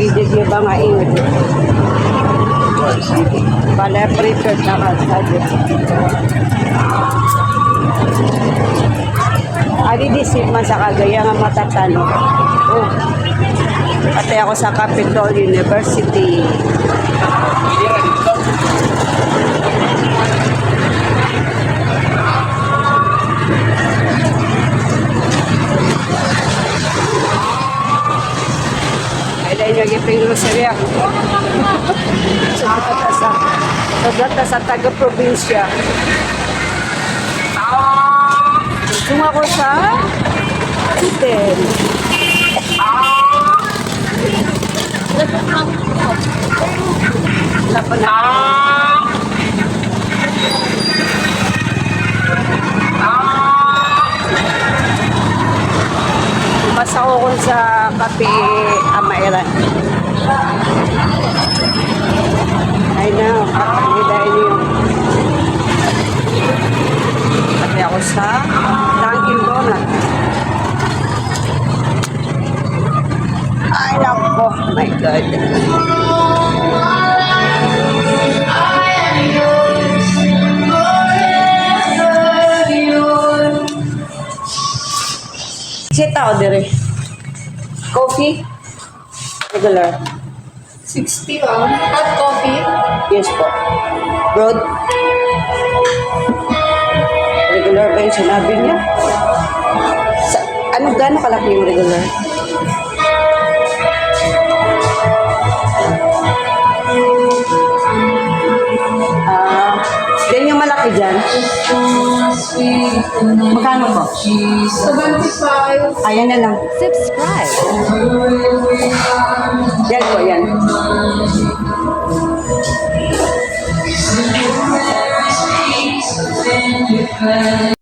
Sidig yung mga ingod. Pala prepared na kalsada. Adi disip man sa Kagaya nga matatano. Oh. Pati ako sa Capitol University. Ay, dahil yung iping grocery ako. Sa sa taga-probinsya. Kung ako sa hotel. Wala pa na. Basta ako kung sa Kape Amairan. I know, dahil yung pati ako sa Dunkin Donut. Ay, nako, my God. Sita o dire. Coffee? Regular. 60 hot coffee. Yes po. Broad. Regular ba yung sinabi niya? Sa, gano'ng kalaki yung regular? Yan yung malaki dyan. Magkano po? 75. Ayan na lang. Subscribe. Yan po, yan.